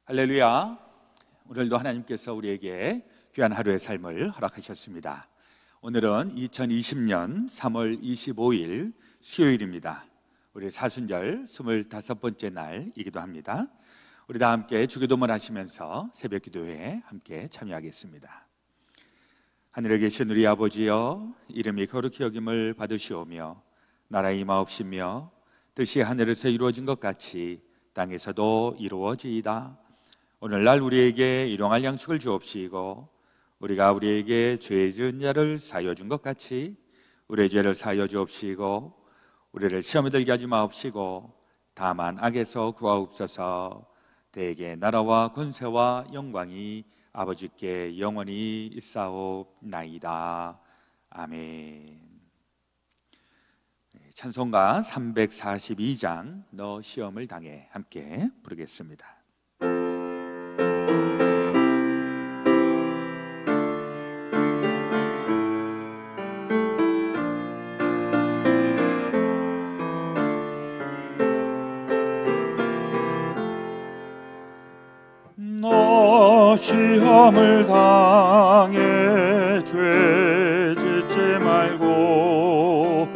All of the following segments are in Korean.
할렐루야. 오늘도 하나님께서 우리에게 귀한 하루의 삶을 허락하셨습니다. 오늘은 2020년 3월 25일 수요일입니다. 우리 사순절 25번째 날이기도 합니다. 우리 다 함께 주기도문 하시면서 새벽 기도회에 함께 참여하겠습니다. 하늘에 계신 우리 아버지여, 이름이 거룩히 여김을 받으시오며 나라의 임하옵시며 뜻이 하늘에서 이루어진 것 같이 땅에서도 이루어지이다. 오늘날 우리에게 일용할 양식을 주옵시고 우리가 우리에게 죄 지은 자를 사하여 준 것 같이 우리의 죄를 사하여 주옵시고 우리를 시험에 들게 하지 마옵시고 다만 악에서 구하옵소서. 대개 나라와 권세와 영광이 아버지께 영원히 있사옵나이다. 아멘. 찬송가 342장 너 시험을 당해 함께 부르겠습니다. 너 시험을 당해 죄 짓지 말고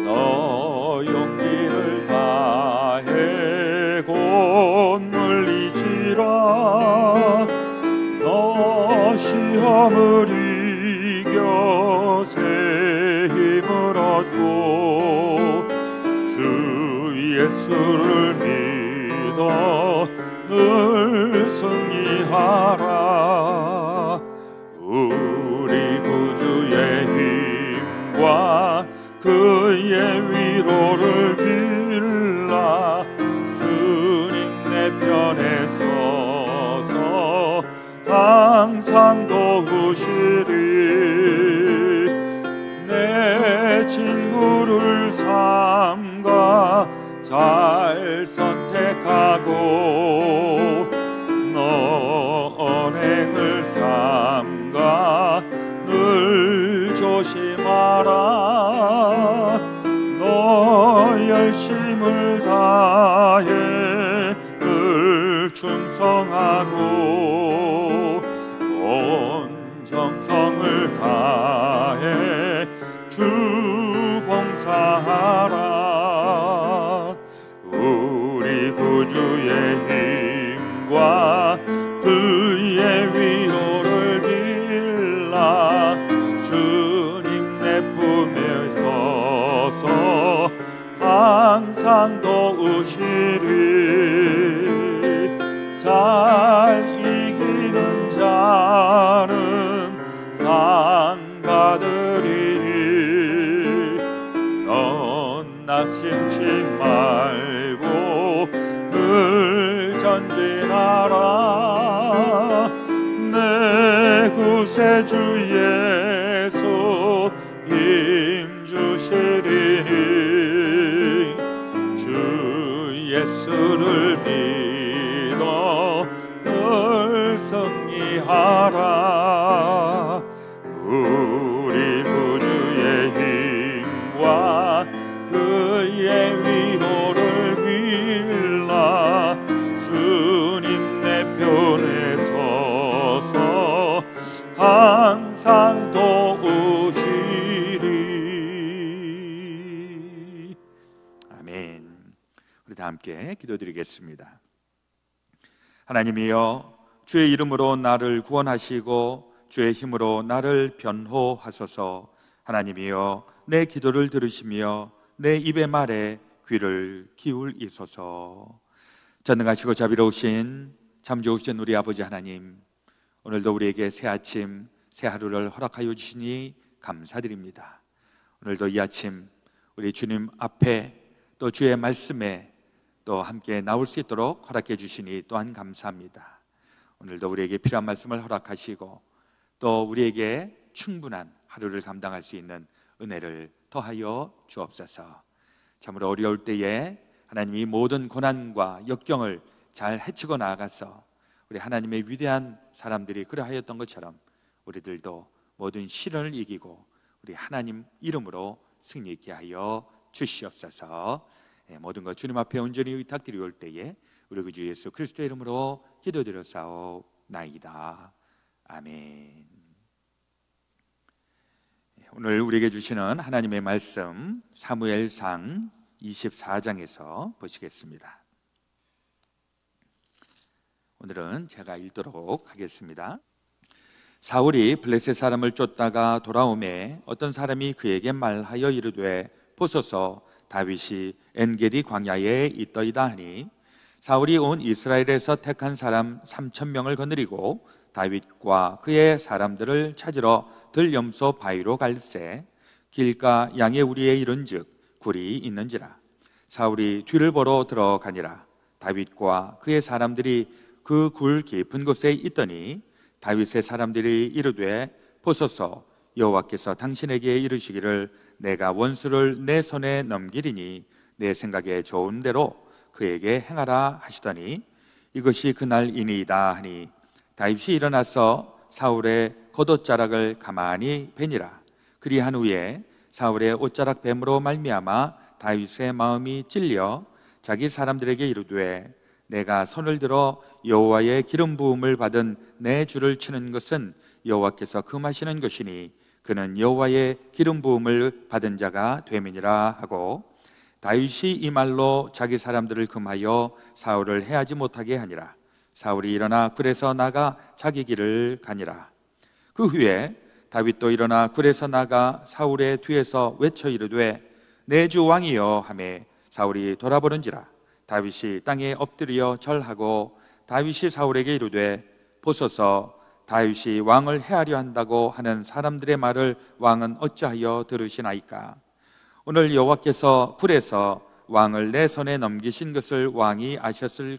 너 용기를 다해 곧 물리치라. 너 시험을 이겨 새 힘을 얻고 주 예수를 믿어 늘 승리하라. 우리 구주의 힘과 그의 위로를 빌라. 주님 내 편에 서서 항상 도우시리. 내 친구를 삼가 잘 선택하고 너 언행을 삼가 늘 조심하라. 너 열심을 다해 늘 충성하고 온 정성을 다해 주 봉사하라. 우리 구주의 힘과 그의 위로를 빌라. 주님 내 품에 서서 항상 도우시리. 잘 이기는 자는 상 받으리니 넌 낙심치 말고 늘 전진하라. 내 구세주 예수 힘 주시리니 주 예수를 믿어 늘 승리하라. 우리 구주의 힘과 그의 위로를 빌라. 주님 내 편에 서서 항상 도우시리. 아멘. 우리 다 함께 기도드리겠습니다. 하나님이여, 주의 이름으로 나를 구원하시고 주의 힘으로 나를 변호하소서. 하나님이여, 내 기도를 들으시며 내 입의 말에 귀를 기울이소서. 전능하시고 자비로우신 참 좋으신 우리 아버지 하나님, 오늘도 우리에게 새 아침 새 하루를 허락하여 주시니 감사드립니다. 오늘도 이 아침 우리 주님 앞에 또 주의 말씀에 또 함께 나올 수 있도록 허락해 주시니 또한 감사합니다. 오늘도 우리에게 필요한 말씀을 허락하시고 또 우리에게 충분한 하루를 감당할 수 있는 은혜를 더하여 주옵소서. 참으로 어려울 때에 하나님이 모든 고난과 역경을 잘 헤치고 나아가서 우리 하나님의 위대한 사람들이 그러하였던 것처럼 우리들도 모든 시련을 이기고 우리 하나님 이름으로 승리 있게 하여 주시옵소서. 모든 것 주님 앞에 온전히 의탁드리올 때에 우리 그 주 예수 그리스도의 이름으로 기도드렸사옵나이다. 아멘. 오늘 우리에게 주시는 하나님의 말씀 사무엘상 24장에서 보시겠습니다. 오늘은 제가 읽도록 하겠습니다. 사울이 블레셋 사람을 쫓다가 돌아오매 어떤 사람이 그에게 말하여 이르되 보소서 다윗이 엔게디 광야에 있더이다 하니 사울이 온 이스라엘에서 택한 사람 3,000명을 거느리고 다윗과 그의 사람들을 찾으러 들염소 바위로 갈새 길가 양의 우리에 이른즉 굴이 있는지라. 사울이 뒤를 보러 들어가니라. 다윗과 그의 사람들이 그 굴 깊은 곳에 있더니 다윗의 사람들이 이르되 보소서 여호와께서 당신에게 이르시기를 내가 원수를 내 손에 넘기리니 내 생각에 좋은 대로 그에게 행하라 하시더니 이것이 그날이니이다 하니 다윗이 일어나서 사울의 겉옷자락을 가만히 베니라. 그리한 후에 사울의 옷자락 뱀으로 말미암아 다윗의 마음이 찔려 자기 사람들에게 이르되 내가 손을 들어 여호와의 기름 부음을 받은 내 주를 치는 것은 여호와께서 금하시는 것이니 그는 여호와의 기름 부음을 받은 자가 됨이니라 하고 다윗이 이 말로 자기 사람들을 금하여 사울을 해하지 못하게 하니라. 사울이 일어나 굴에서 나가 자기 길을 가니라. 그 후에 다윗도 일어나 굴에서 나가 사울의 뒤에서 외쳐 이르되 내 주 왕이여 하매 사울이 돌아보는지라. 다윗이 땅에 엎드려 절하고 다윗이 사울에게 이르되 보소서 다윗이 왕을 해하려 한다고 하는 사람들의 말을 왕은 어찌하여 들으시나이까. 오늘 여호와께서 굴에서 왕을 내 손에 넘기신 것을 왕이 아셨을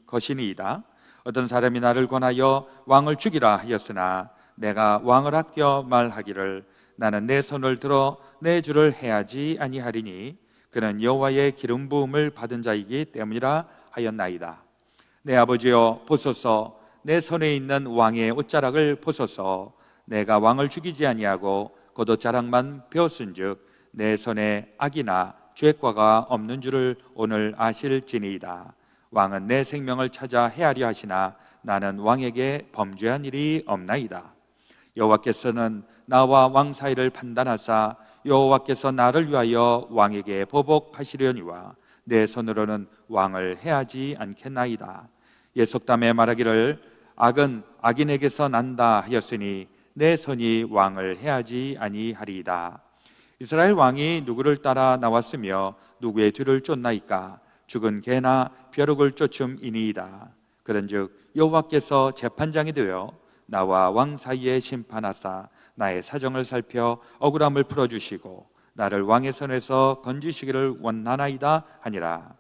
것이니이다. 어떤 사람이 나를 권하여 왕을 죽이라 하였으나 내가 왕을 아껴 말하기를 나는 내 손을 들어 내 주를 해하지 아니하리니 그는 여호와의 기름 부음을 받은 자이기 때문이라 하였나이다. 내 아버지여 보소서 내 손에 있는 왕의 옷자락을 보소서. 내가 왕을 죽이지 아니하고 겉옷자락만 베었은즉 내 손에 악이나 죄과가 없는 줄을 오늘 아실지니이다. 왕은 내 생명을 찾아 해하려 하시나 나는 왕에게 범죄한 일이 없나이다. 여호와께서는 나와 왕 사이를 판단하사 여호와께서 나를 위하여 왕에게 보복하시려니와 내 손으로는 왕을 해하지 않겠나이다. 예속담에 말하기를 악은 악인에게서 난다 하였으니 내 손이 왕을 해하지 아니하리이다. 이스라엘 왕이 누구를 따라 나왔으며 누구의 뒤를 쫓나이까. 죽은 개나 벼룩을 쫓음이니이다. 그런즉 여호와께서 재판장이 되어 나와 왕 사이에 심판하사 나의 사정을 살펴 억울함을 풀어주시고 나를 왕의 손에서 건지시기를 원하나이다 하니라.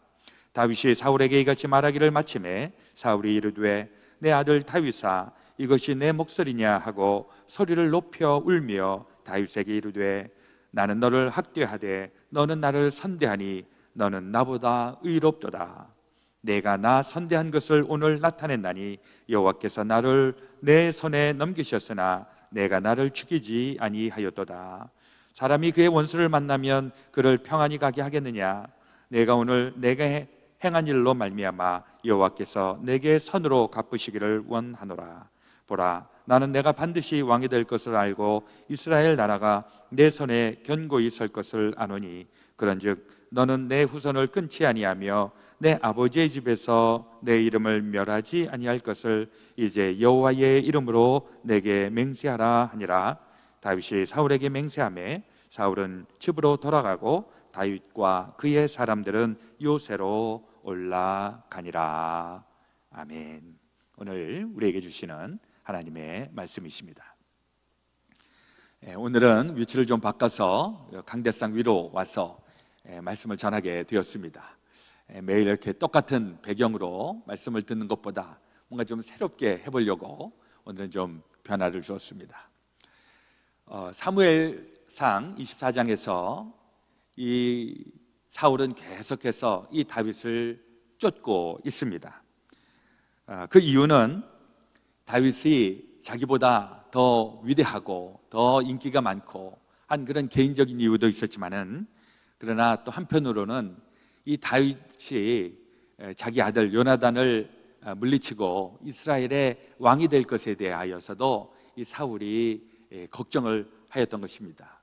다윗이 사울에게 이같이 말하기를 마침에 사울이 이르되 내 아들 다윗아 이것이 내 목소리냐 하고 소리를 높여 울며 다윗에게 이르되 나는 너를 학대하되 너는 나를 선대하니 너는 나보다 의롭도다. 내가 나 선대한 것을 오늘 나타낸다니 여호와께서 나를 내 손에 넘기셨으나 내가 나를 죽이지 아니하였도다. 사람이 그의 원수를 만나면 그를 평안히 가게 하겠느냐. 내가 오늘 내게 행한 일로 말미암아 여호와께서 내게 선으로 갚으시기를 원하노라. 보라 나는 내가 반드시 왕이 될 것을 알고 이스라엘 나라가 내 손에 견고히 설 것을 아노니 그런즉 너는 내 후손을 끊지 아니하며 내 아버지의 집에서 내 이름을 멸하지 아니할 것을 이제 여호와의 이름으로 내게 맹세하라 하니라. 다윗이 사울에게 맹세하매 사울은 집으로 돌아가고 다윗과 그의 사람들은 요새로 올라가니라. 아멘. 오늘 우리에게 주시는 하나님의 말씀이십니다. 오늘은 위치를 좀 바꿔서 강대상 위로 와서 말씀을 전하게 되었습니다. 매일 이렇게 똑같은 배경으로 말씀을 듣는 것보다 뭔가 좀 새롭게 해보려고 오늘은 좀 변화를 주었습니다. 사무엘상 24장에서 이 사울은 계속해서 이 다윗을 쫓고 있습니다. 그 이유는 다윗이 자기보다 더 위대하고 더 인기가 많고 한 그런 개인적인 이유도 있었지만은 그러나 또 한편으로는 이 다윗이 자기 아들 요나단을 물리치고 이스라엘의 왕이 될 것에 대하여서도 이 사울이 걱정을 하였던 것입니다.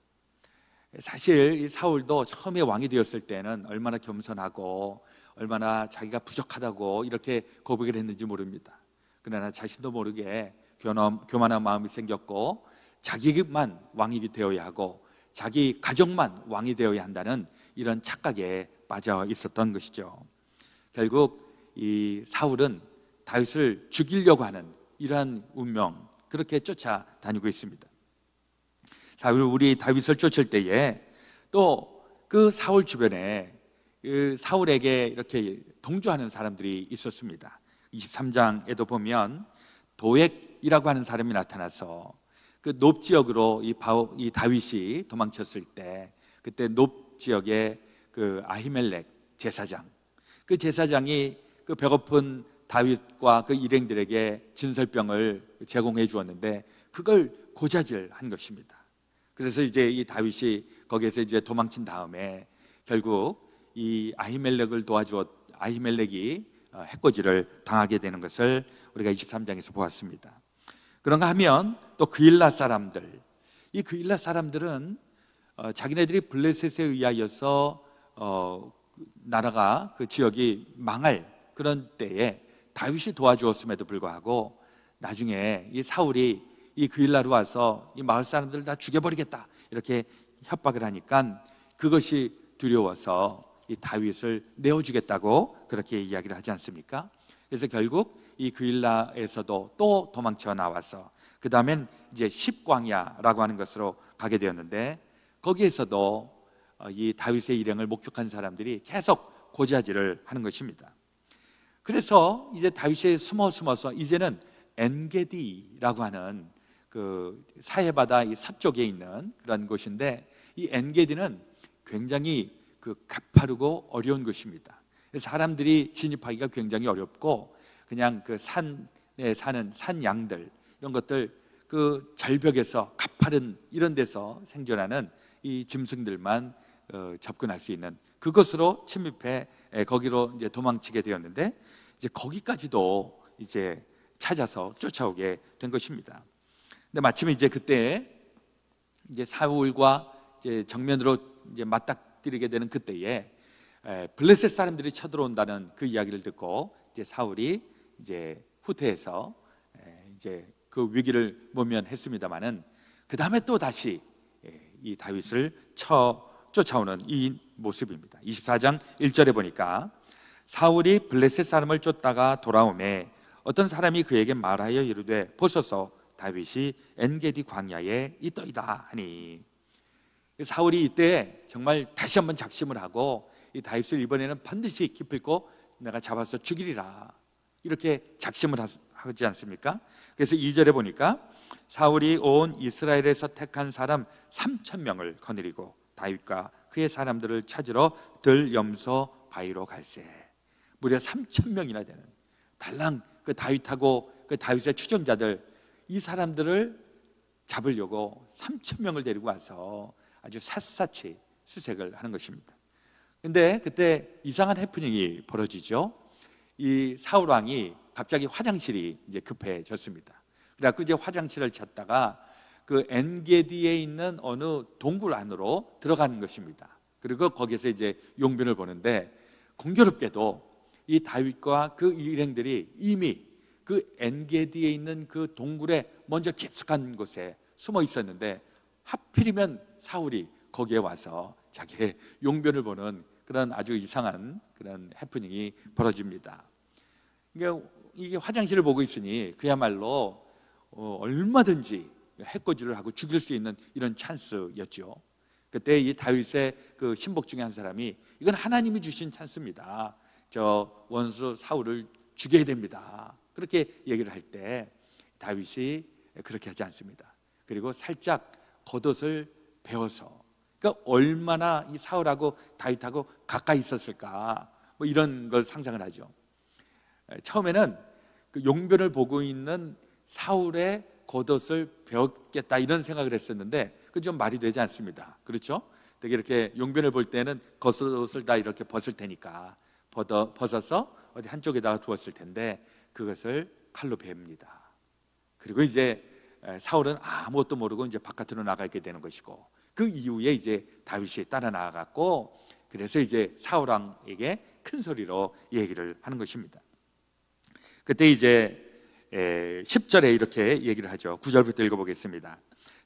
사실 이 사울도 처음에 왕이 되었을 때는 얼마나 겸손하고 얼마나 자기가 부족하다고 이렇게 고백을 했는지 모릅니다. 그러나 자신도 모르게 교만한 마음이 생겼고 자기만 왕이 되어야 하고 자기 가족만 왕이 되어야 한다는 이런 착각에 빠져 있었던 것이죠. 결국 이 사울은 다윗을 죽이려고 하는 이러한 운명, 그렇게 쫓아다니고 있습니다. 우리 다윗을 쫓을 때에 또 그 사울 주변에 그 사울에게 이렇게 동조하는 사람들이 있었습니다. 23장에도 보면 도액이라고 하는 사람이 나타나서 그 높 지역으로 이 다윗이 도망쳤을 때, 그때 높 지역의 그 아히멜렉 제사장, 그 제사장이 그 배고픈 다윗과 그 일행들에게 진설병을 제공해 주었는데 그걸 고자질한 것입니다. 그래서 이제 이 다윗이 거기에서 이제 도망친 다음에 결국 이 아히멜렉이 해코지를 당하게 되는 것을 우리가 23장에서 보았습니다. 그런가 하면 또 그일라 사람들, 이 그일라 사람들은 자기네들이 블레셋에 의하여서 나라가, 그 지역이 망할 그런 때에 다윗이 도와주었음에도 불구하고 나중에 이 사울이 이 그일라로 와서 이 마을 사람들을 다 죽여버리겠다 이렇게 협박을 하니까 그것이 두려워서 이 다윗을 내어주겠다고 그렇게 이야기를 하지 않습니까? 그래서 결국 이 그일라에서도 또 도망쳐 나와서 그 다음엔 이제 십광야라고 하는 것으로 가게 되었는데 거기에서도 이 다윗의 일행을 목격한 사람들이 계속 고자질을 하는 것입니다. 그래서 이제 다윗이 숨어서 이제는 엔게디라고 하는 그 사해바다 이 서쪽에 있는 그런 곳인데, 이 엔게디는 굉장히 그 가파르고 어려운 곳입니다. 사람들이 진입하기가 굉장히 어렵고 그냥 그 산에 사는 산양들 이런 것들, 그 절벽에서 가파른 이런 데서 생존하는 이 짐승들만 접근할 수 있는 그곳으로 침입해 거기로 이제 도망치게 되었는데, 이제 거기까지도 이제 찾아서 쫓아오게 된 것입니다. 근데 마침 이제 그때 이제 사울과 이제 정면으로 이제 맞닥뜨리게 되는 그때에 블레셋 사람들이 쳐들어온다는 그 이야기를 듣고 이제 사울이 이제 후퇴해서 이제 그 위기를 모면했습니다만은 그 다음에 또 다시 이 다윗을 쫓아오는 이 모습입니다. 24장 1절에 보니까 사울이 블레셋 사람을 쫓다가 돌아오매 어떤 사람이 그에게 말하여 이르되 보소서 다윗이 엔게디 광야에 있더이다 하니, 사울이 이때 정말 다시 한번 작심을 하고 이 다윗을 이번에는 반드시 기필코 내가 잡아서 죽이리라 이렇게 작심을 하지 않습니까? 그래서 2절에 보니까 사울이 온 이스라엘에서 택한 사람 3,000명을 거느리고 다윗과 그의 사람들을 찾으러 들염소 바위로 갈새. 무려 3,000명이나 되는 달랑 그 다윗하고 그 다윗의 추종자들, 이 사람들을 잡으려고 3,000명을 데리고 와서 아주 샅샅이 수색을 하는 것입니다. 근데 그때 이상한 해프닝이 벌어지죠. 이 사울 왕이 갑자기 화장실이 이제 급해졌습니다. 그래서 이제 화장실을 찾다가 그 엔게디에 있는 어느 동굴 안으로 들어가는 것입니다. 그리고 거기서 이제 용변을 보는데 공교롭게도 이 다윗과 그 일행들이 이미 그 엔게디에 있는 그 동굴에 먼저 깊숙한 곳에 숨어 있었는데 하필이면 사울이 거기에 와서 자기의 용변을 보는 그런 아주 이상한 그런 해프닝이 벌어집니다. 그러니까 이게 화장실을 보고 있으니 그야말로 얼마든지 해코지를 하고 죽일 수 있는 이런 찬스였죠. 그때 이 다윗의 그 신복 중에 한 사람이 이건 하나님이 주신 찬스입니다. 저 원수 사울을 죽여야 됩니다. 그렇게 얘기를 할 때 다윗이 그렇게 하지 않습니다. 그리고 살짝 겉옷을 베어서, 그러니까 얼마나 이 사울하고 다윗하고 가까이 있었을까, 뭐 이런 걸 상상을 하죠. 처음에는 그 용변을 보고 있는 사울의 겉옷을 베었겠다 이런 생각을 했었는데 그 좀 말이 되지 않습니다. 그렇죠? 되게 이렇게 용변을 볼 때는 겉옷을 다 이렇게 벗을 테니까 벗어서 어디 한쪽에다가 두었을 텐데 그것을 칼로 베입니다. 그리고 이제 사울은 아무것도 모르고 이제 바깥으로 나가게 되는 것이고, 그 이후에 이제 다윗이 따라 나아갔고, 그래서 이제 사울 왕에게 큰 소리로 얘기를 하는 것입니다. 그때 이제 10절에 이렇게 얘기를 하죠. 9절부터 읽어보겠습니다.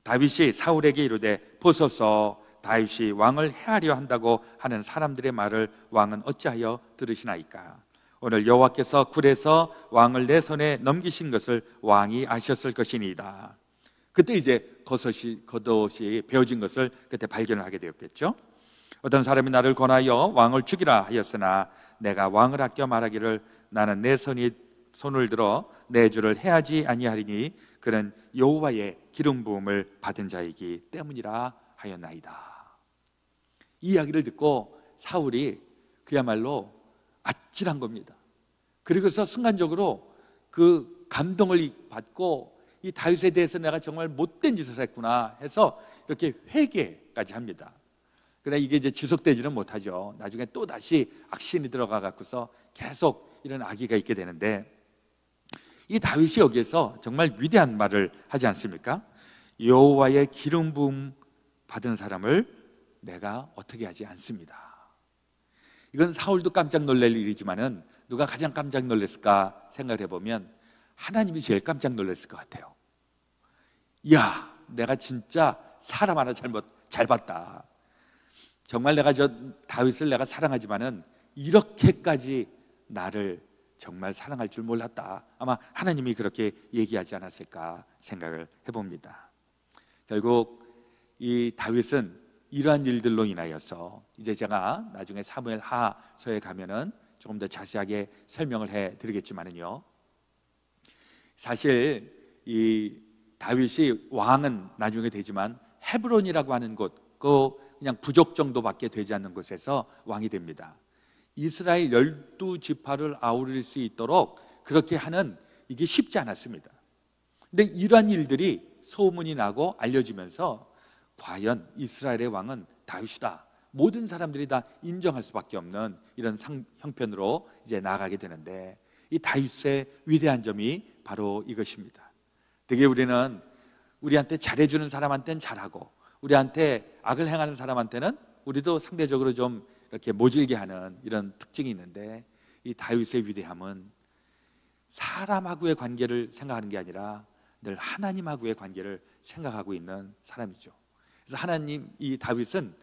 다윗이 사울에게 이르되 보소서, 다윗이 왕을 해하려 한다고 하는 사람들의 말을 왕은 어찌하여 들으시나이까? 오늘 여호와께서 굴에서 왕을 내 손에 넘기신 것을 왕이 아셨을 것이니이다. 그때 이제 겉옷이 베어진 것을 그때 발견을 하게 되었겠죠. 어떤 사람이 나를 권하여 왕을 죽이라 하였으나 내가 왕을 아껴 말하기를 나는 내 손을 들어 내 주를 해하지 아니하리니 그는 여호와의 기름 부음을 받은 자이기 때문이라 하였나이다. 이 이야기를 듣고 사울이 그야말로 아찔한 겁니다. 그리고서 순간적으로 그 감동을 받고 이 다윗에 대해서 내가 정말 못된 짓을 했구나 해서 이렇게 회개까지 합니다. 그러나 이게 이제 지속되지는 못하죠. 나중에 또 다시 악신이 들어가 갖고서 계속 이런 악의가 있게 되는데, 이 다윗이 여기에서 정말 위대한 말을 하지 않습니까? 여호와의 기름 부음 받은 사람을 내가 어떻게 하지 않습니다. 이건 사울도 깜짝 놀랄 일이지만은 누가 가장 깜짝 놀랐을까 생각을 해보면 하나님이 제일 깜짝 놀랐을 것 같아요. 이야, 내가 진짜 사람 하나 잘 봤다. 정말 내가 다윗을 내가 사랑하지만은 이렇게까지 나를 정말 사랑할 줄 몰랐다. 아마 하나님이 그렇게 얘기하지 않았을까 생각을 해봅니다. 결국 이 다윗은 이러한 일들로 인하여서, 이제 제가 나중에 사무엘 하서에 가면은 조금 더 자세하게 설명을 해드리겠지만은요, 사실 이 다윗이 왕은 나중에 되지만 헤브론이라고 하는 곳, 그냥 부족 정도밖에 되지 않는 곳에서 왕이 됩니다. 이스라엘 12지파를 아우를 수 있도록 그렇게 하는, 이게 쉽지 않았습니다. 근데 이러한 일들이 소문이 나고 알려지면서 과연 이스라엘의 왕은 다윗이다, 모든 사람들이 다 인정할 수밖에 없는 이런 형편으로 이제 나아가게 되는데, 이 다윗의 위대한 점이 바로 이것입니다. 되게 우리는 우리한테 잘해주는 사람한테는 잘하고, 우리한테 악을 행하는 사람한테는 우리도 상대적으로 좀 이렇게 모질게 하는 이런 특징이 있는데, 이 다윗의 위대함은 사람하고의 관계를 생각하는 게 아니라 늘 하나님하고의 관계를 생각하고 있는 사람이죠. 그래서 이 다윗은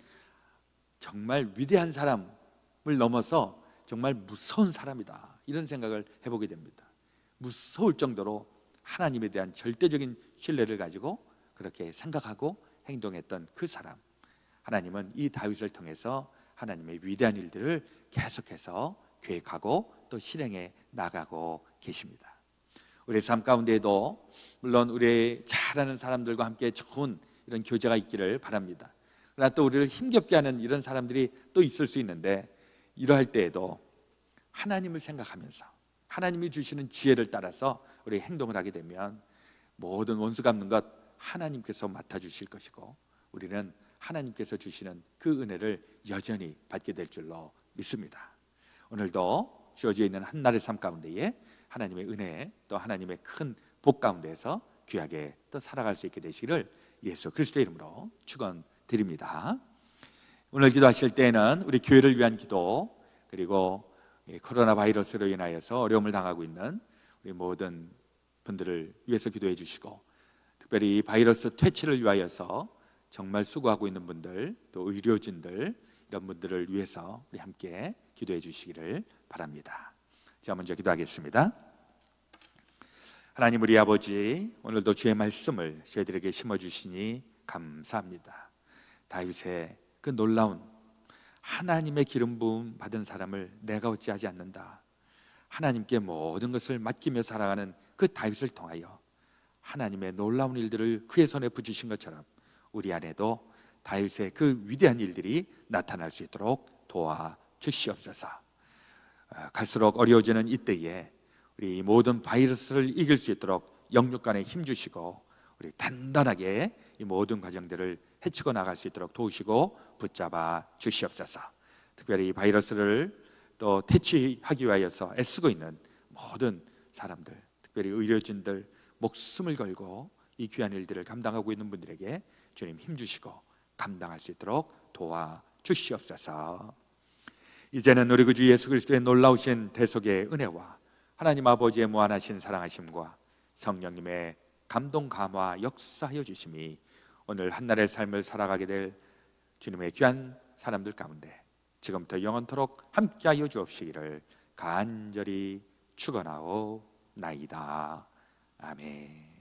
정말 위대한 사람을 넘어서 정말 무서운 사람이다, 이런 생각을 해보게 됩니다. 무서울 정도로 하나님에 대한 절대적인 신뢰를 가지고 그렇게 생각하고 행동했던 그 사람, 하나님은 이 다윗을 통해서 하나님의 위대한 일들을 계속해서 계획하고 또 실행해 나가고 계십니다. 우리의 삶 가운데에도 물론 우리 잘 아는 사람들과 함께 좋은 이런 교제가 있기를 바랍니다. 그러나 또 우리를 힘겹게 하는 이런 사람들이 또 있을 수 있는데, 이러할 때에도 하나님을 생각하면서 하나님이 주시는 지혜를 따라서 우리 행동을 하게 되면 모든 원수 갚는 것 하나님께서 맡아주실 것이고, 우리는 하나님께서 주시는 그 은혜를 여전히 받게 될 줄로 믿습니다. 오늘도 주어져 있는 한날의 삶 가운데에 하나님의 은혜, 또 하나님의 큰 복 가운데서 귀하게 또 살아갈 수 있게 되시기를 예수 그리스도의 이름으로 축원드립니다. 오늘 기도하실 때에는 우리 교회를 위한 기도, 그리고 코로나 바이러스로 인하여서 어려움을 당하고 있는 우리 모든 분들을 위해서 기도해 주시고, 특별히 이 바이러스 퇴치를 위하여서 정말 수고하고 있는 분들, 또 의료진들, 이런 분들을 위해서 우리 함께 기도해 주시기를 바랍니다. 자, 먼저 기도하겠습니다. 하나님 우리 아버지, 오늘도 주의 말씀을 저희들에게 심어주시니 감사합니다. 다윗의 그 놀라운 하나님의 기름 부음 받은 사람을 내가 어찌하지 않는다, 하나님께 모든 것을 맡기며 살아가는 그 다윗을 통하여 하나님의 놀라운 일들을 그의 손에 붙이신 것처럼 우리 안에도 다윗의 그 위대한 일들이 나타날 수 있도록 도와주시옵소서. 갈수록 어려워지는 이때에 우리 모든 바이러스를 이길 수 있도록 영육 간에 힘주시고, 우리 단단하게 이 모든 과정들을 헤치고 나갈 수 있도록 도우시고 붙잡아 주시옵소서. 특별히 이 바이러스를 또 퇴치하기 위하여서 애쓰고 있는 모든 사람들, 특별히 의료진들, 목숨을 걸고 이 귀한 일들을 감당하고 있는 분들에게 주님 힘주시고 감당할 수 있도록 도와주시옵소서. 이제는 우리 구주 예수 그리스도의 놀라우신 대속의 은혜와 하나님 아버지의 무한하신 사랑하심과 성령님의 감동 감화 역사하여 주심이 오늘 한날의 삶을 살아가게 될 주님의 귀한 사람들 가운데 지금부터 영원토록 함께하여 주옵시기를 간절히 축원하오나이다. 아멘.